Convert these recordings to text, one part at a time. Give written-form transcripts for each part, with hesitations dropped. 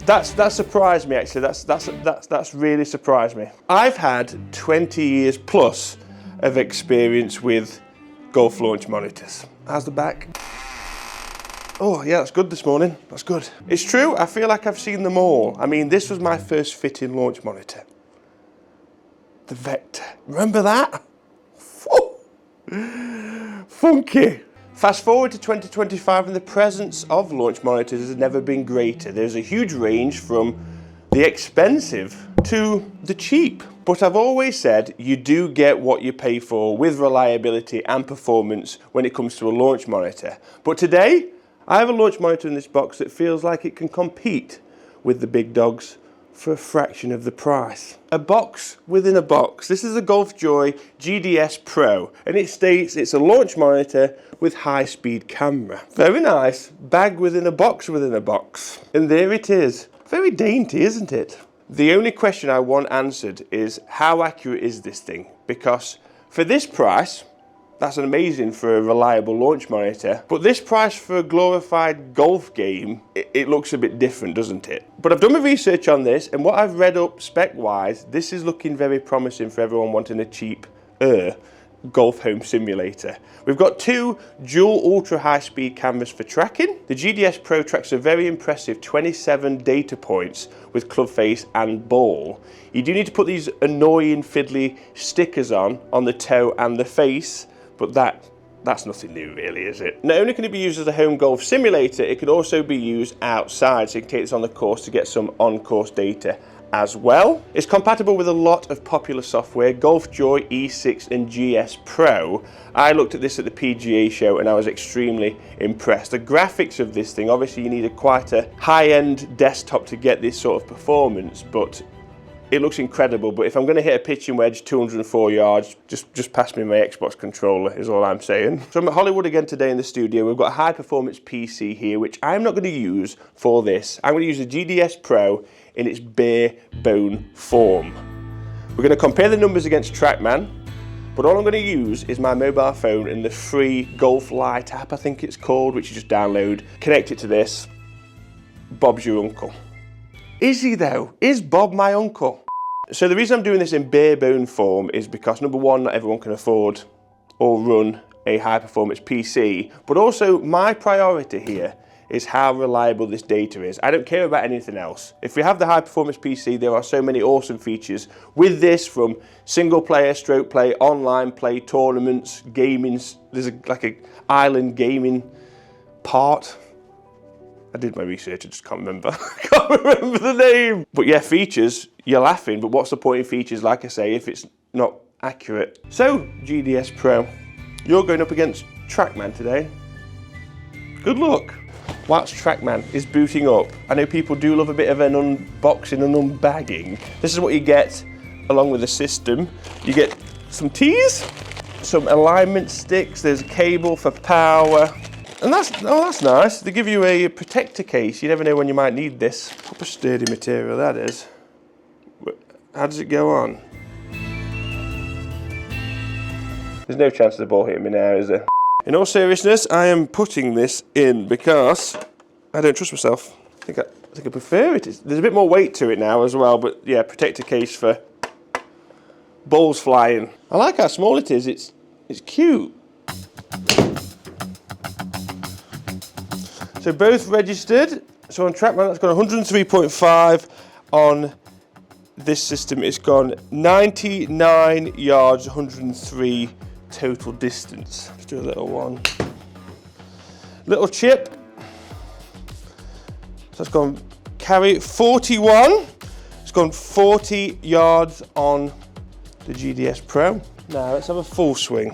That surprised me actually. That's really surprised me. I've had 20 years plus of experience with golf launch monitors. How's the back? Oh yeah, that's good this morning. That's good. It's true, I feel like I've seen them all. I mean, this was my first fitting launch monitor. The Vector. Remember that? Oh, funky. Fast forward to 2025 and the presence of launch monitors has never been greater. There's a huge range from the expensive to the cheap. But I've always said you do get what you pay for with reliability and performance when it comes to a launch monitor. But today, I have a launch monitor in this box that feels like it can compete with the big dogs for a fraction of the price. A box within a box. This is a GolfJoy GDS Pro, and it states it's a launch monitor with high-speed camera. Very nice. Bag within a box within a box. And there it is. Very dainty, isn't it? The only question I want answered is how accurate is this thing? Because for this price, that's amazing for a reliable launch monitor, but this price for a glorified golf game, it looks a bit different, doesn't it? But I've done my research on this, and what I've read up spec-wise, this is looking very promising for everyone wanting a cheap golf home simulator. We've got two dual ultra high speed cameras for tracking. The GDS Pro tracks a very impressive 27 data points with club face and ball. You do need to put these annoying fiddly stickers on the toe and the face, but that's nothing new really, is it? Not only can it be used as a home golf simulator, it could also be used outside, so you can take this on the course to get some on-course data as well. It's compatible with a lot of popular software, GolfJoy, E6 and GS Pro. I looked at this at the PGA show and I was extremely impressed. The graphics of this thing, obviously you need quite a high-end desktop to get this sort of performance, but it looks incredible. But if I'm going to hit a pitching wedge 204 yards, just pass me my Xbox controller is all I'm saying. So I'm at Hollywood again today in the studio. We've got a high performance PC here, which I'm not going to use for this. I'm going to use the GDS Pro in its bare bone form. We're going to compare the numbers against Trackman, but all I'm going to use is my mobile phone and the free Golf Lite app, I think it's called, which you just download, connect it to this. Bob's your uncle. Is he though? Is Bob my uncle? So the reason I'm doing this in bare bone form is because number one, not everyone can afford or run a high performance PC, but also my priority here is how reliable this data is. I don't care about anything else. If we have the high performance PC, there are so many awesome features with this, from single player, stroke play, online play, tournaments, gaming. There's like a island gaming part. I did my research, I just can't remember. I can't remember the name. But yeah, features, you're laughing, but what's the point in features, like I say, if it's not accurate? So, GDS Pro, you're going up against Trackman today. Good luck. Whilst Trackman is booting up, I know people do love a bit of an unboxing and unbagging. This is what you get along with the system. You get some tees, some alignment sticks, there's a cable for power, and that's nice. They give you a protector case. You never know when you might need this. Proper sturdy material, that is. How does it go on? There's no chance of the ball hitting me now, is there? In all seriousness, I am putting this in because I don't trust myself. I think I prefer it. There's a bit more weight to it now as well, but yeah, protector case for balls flying. I like how small it is. It's cute. So both registered. So on Trackman, that's gone 103.5. On this system, it's gone 99 yards, 103 total distance. Let's do a little one. Little chip. So it's gone carry 41. It's gone 40 yards on the GDS Pro. Now let's have a full swing.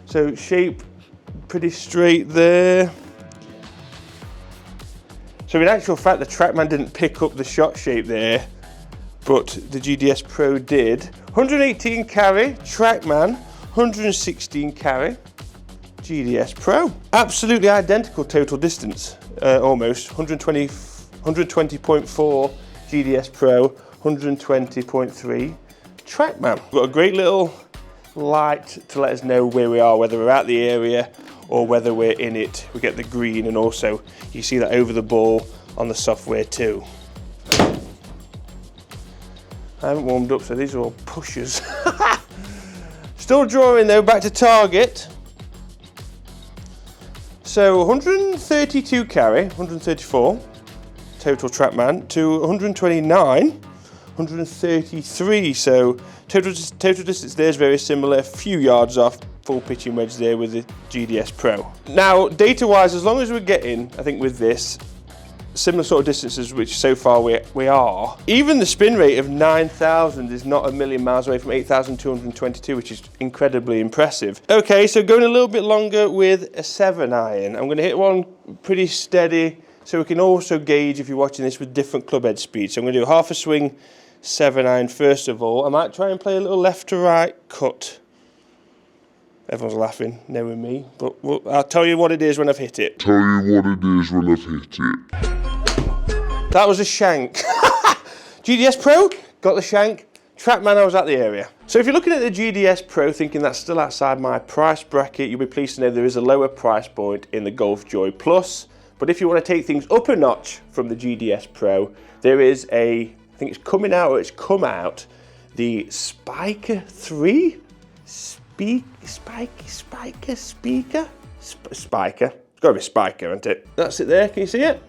So shape pretty straight there. So in actual fact, the Trackman didn't pick up the shot shape there, but the GDS Pro did. 118 carry, Trackman, 116 carry, GDS Pro. Absolutely identical total distance, almost. 120.4 GDS Pro, 120.3 Trackman. We've got a great little light to let us know where we are, whether we're out the area or whether we're in it, we get the green, and also you see that over the ball on the software too. I haven't warmed up, so these are all pushers. Still drawing though, back to target. So 132 carry, 134 total Trackman to 129, 133. So total distance there is very similar, a few yards off. Full pitching wedge there with the GDS Pro. Now, data-wise, as long as we're getting, I think with this, similar sort of distances, which so far we are, even the spin rate of 9,000 is not a million miles away from 8,222, which is incredibly impressive. Okay, so going a little bit longer with a 7-iron. I'm going to hit one pretty steady, so we can also gauge, if you're watching this, with different club head speed. So I'm going to do half a swing 7-iron first of all. I might try and play a little left to right cut. Everyone's laughing, knowing me, but I'll tell you what it is when I've hit it. That was a shank. GDS Pro, got the shank. Trackman, I was at the area. So if you're looking at the GDS Pro thinking that's still outside my price bracket, you'll be pleased to know there is a lower price point in the Golf Joy Plus. But if you want to take things up a notch from the GDS Pro, there is a, I think it's coming out, or it's come out, the Spiker 3? Spiker. It's got to be Spiker, isn't it? That's it there, can you see it?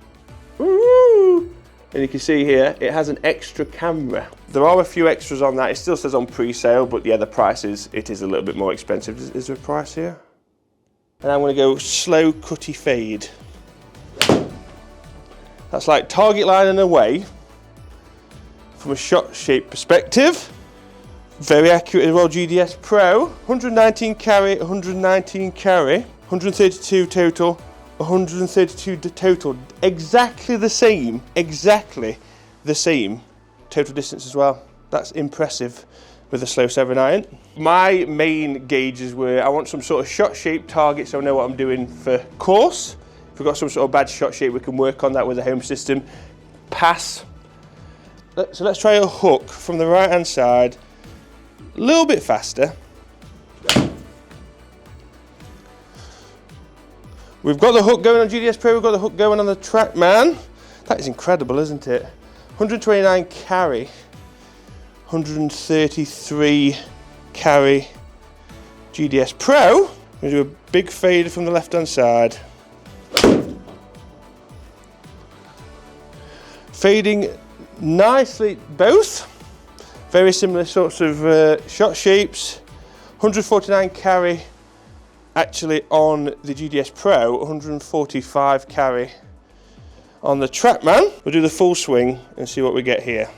Woo! And you can see here, it has an extra camera. There are a few extras on that. It still says on pre-sale, but yeah, the price is, it is a little bit more expensive. Is there a price here? And I'm going to go slow cutty fade. That's like target line and away. From a shot shape perspective. Very accurate as well, GDS Pro. 119 carry, 119 carry, 132 total, 132 total. Exactly the same total distance as well. That's impressive with a slow 7-iron. My main gauges were, I want some sort of shot shape target so I know what I'm doing for course. If we've got some sort of bad shot shape, we can work on that with the home system. Pass. So let's try a hook from the right hand side. A little bit faster. We've got the hook going on GDS Pro, we've got the hook going on the Trackman. That is incredible, isn't it? 129 carry, 133 carry GDS Pro. I'm going to do a big fade from the left hand side. Fading nicely both. Very similar sorts of shot shapes. 149 carry actually on the GDS Pro, 145 carry on the Trackman. We'll do the full swing and see what we get here.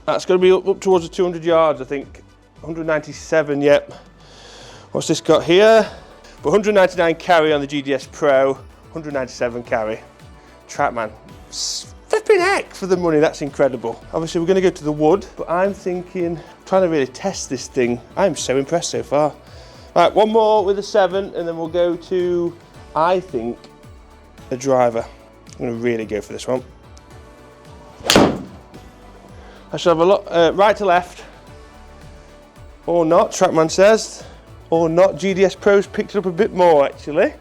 That's going to be up towards the 200 yards, I think. 197, yep. What's this got here? But 199 carry on the GDS Pro, 197 carry. Trackman. Flipping heck for the money, that's incredible. Obviously we're going to go to the wood, but I'm thinking, trying to really test this thing. I'm so impressed so far. Right, one more with a 7 and then we'll go to, I think, a driver. I'm going to really go for this one. I should have a lot, right to left, or not, Trackman says, or not. GDS Pro's picked it up a bit more actually.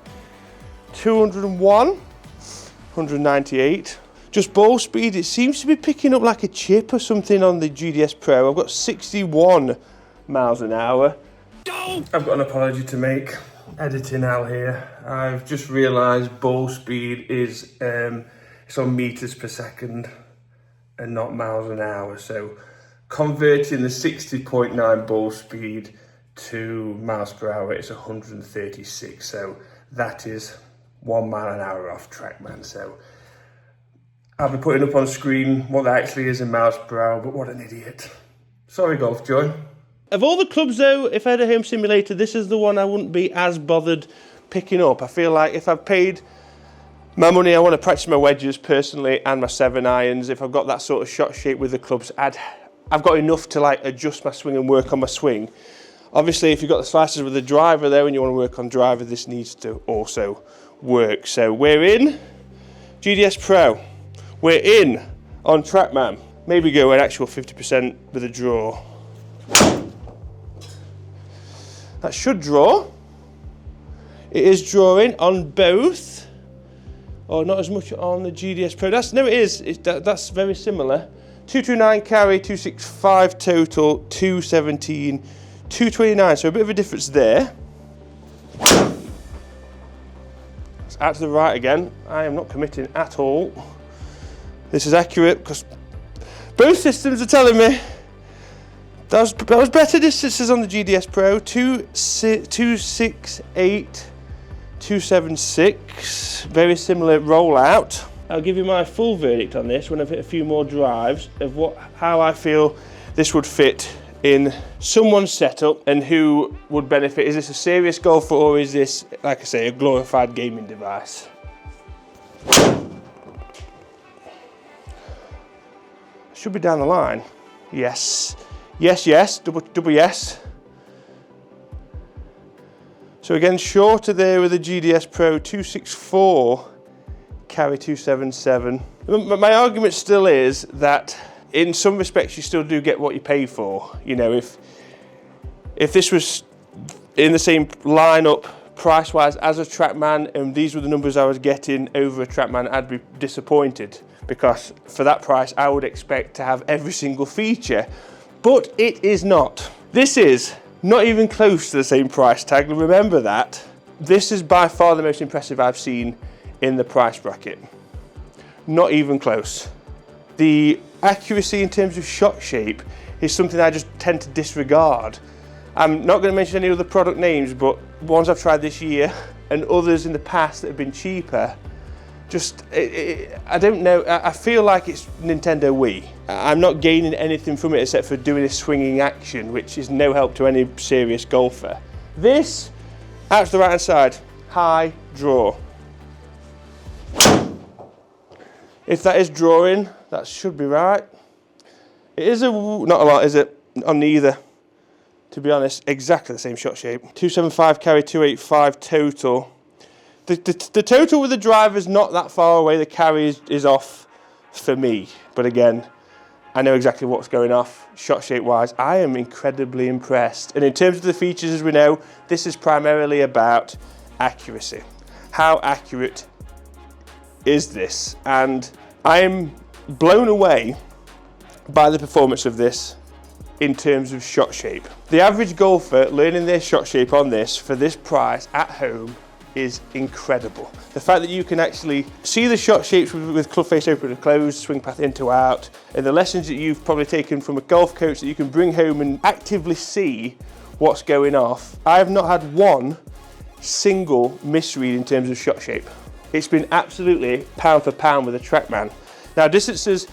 201, 198. Just ball speed, it seems to be picking up like a chip or something on the GDS Pro. I've got 61 miles an hour. I've got an apology to make. Editing Al here. I've just realised ball speed is it's on meters per second and not miles an hour. So converting the 60.9 ball speed to miles per hour, it's 136. So that is 1 mile an hour off Trackman. So I'll be putting up on screen what that actually is in miles per hour, but what an idiot. Sorry, Golf Joy. Of all the clubs though, if I had a home simulator, this is the one I wouldn't be as bothered picking up. I feel like if I've paid my money, I want to practice my wedges personally and my 7-irons. If I've got that sort of shot shape with the clubs, I've got enough to like adjust my swing and work on my swing. Obviously, if you've got the slicers with the driver there and you want to work on driver, this needs to also work. So we're in GDS Pro. We're in on Trackman. Maybe go an actual 50% with a draw. That should draw. It is drawing on both. Oh, not as much on the GDS Pro. No, it is. That's very similar. 229 carry, 265 total, 217, 229. So a bit of a difference there. It's out to the right again. I am not committing at all. This is accurate because both systems are telling me that was better distances on the GDS Pro. 268. 276, very similar rollout. I'll give you my full verdict on this when I've hit a few more drives of how I feel this would fit in someone's setup and who would benefit. Is this a serious golfer or is this, like I say, a glorified gaming device? Should be down the line. Yes, yes, yes, double yes. So again, shorter there with the GDS Pro, 264, carry 277. My argument still is that in some respects you still do get what you pay for. You know, if this was in the same lineup price-wise as a Trackman and these were the numbers I was getting over a Trackman, I'd be disappointed because for that price I would expect to have every single feature, but it is not. This is not even close to the same price tag, remember that. This is by far the most impressive I've seen in the price bracket. Not even close. The accuracy in terms of shot shape is something I just tend to disregard. I'm not going to mention any other product names, but ones I've tried this year and others in the past that have been cheaper, I don't know, I feel like it's Nintendo Wii. I'm not gaining anything from it except for doing a swinging action, which is no help to any serious golfer. This, out to the right hand side, high draw. If that is drawing, that should be right. It is not a lot, is it? On neither. To be honest, exactly the same shot shape. 275 carry, 285 total. The total with the driver is not that far away. The carry is off for me. But again, I know exactly what's going off shot shape wise. I am incredibly impressed. And in terms of the features, as we know, this is primarily about accuracy. How accurate is this? And I am blown away by the performance of this in terms of shot shape. The average golfer learning their shot shape on this for this price at home is incredible. The fact that you can actually see the shot shapes with club face open and closed, swing path into out, and the lessons that you've probably taken from a golf coach that you can bring home and actively see what's going off. I have not had one single misread in terms of shot shape. It's been absolutely pound for pound with a Trackman. Now distances,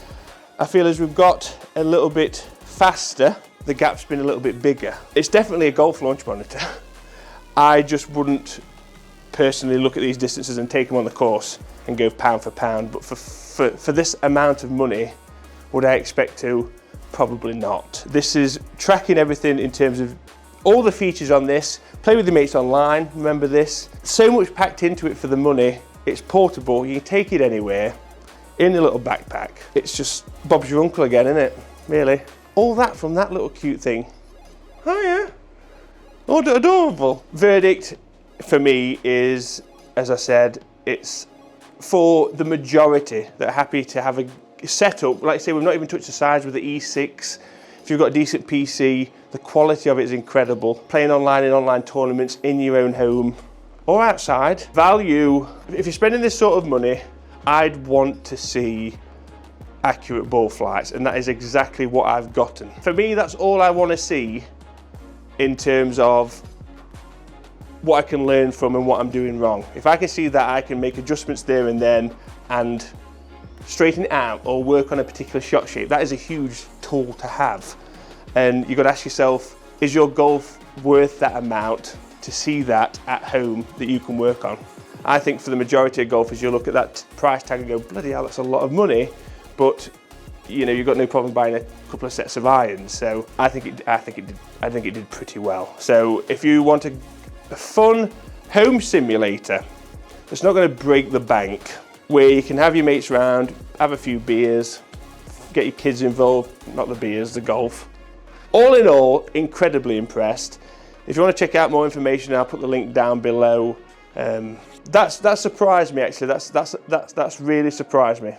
I feel as we've got a little bit faster, the gap's been a little bit bigger. It's definitely a golf launch monitor. I just wouldn't personally look at these distances and take them on the course and go pound for pound, but for this amount of money, would I expect to? Probably not. This is tracking everything in terms of all the features on this. Play with your mates online, remember this. So much packed into it for the money. It's portable, you can take it anywhere in a little backpack. It's just Bob's your uncle again, isn't it? Really. All that from that little cute thing. Oh yeah. Oh, adorable. Verdict for me is, as I said, it's for the majority that are happy to have a setup. Like I say, we've not even touched the size with the E6. If you've got a decent PC, the quality of it is incredible. Playing online in online tournaments in your own home or outside. Value, if you're spending this sort of money, I'd want to see accurate ball flights, and that is exactly what I've gotten. For me, that's all I want to see in terms of what I can learn from and what I'm doing wrong. If I can see that I can make adjustments there and then and straighten it out or work on a particular shot shape, that is a huge tool to have. And you've got to ask yourself, is your golf worth that amount to see that at home that you can work on? I think for the majority of golfers, you'll look at that price tag and go, bloody hell, that's a lot of money, but you know, you've got no problem buying a couple of sets of irons. So I think it did pretty well. So if you want a fun home simulator that's not going to break the bank, where you can have your mates round, have a few beers, get your kids involved, not the beers, the golf. All in all, incredibly impressed. If you want to check out more information, I'll put the link down below. That surprised me actually. That's really surprised me.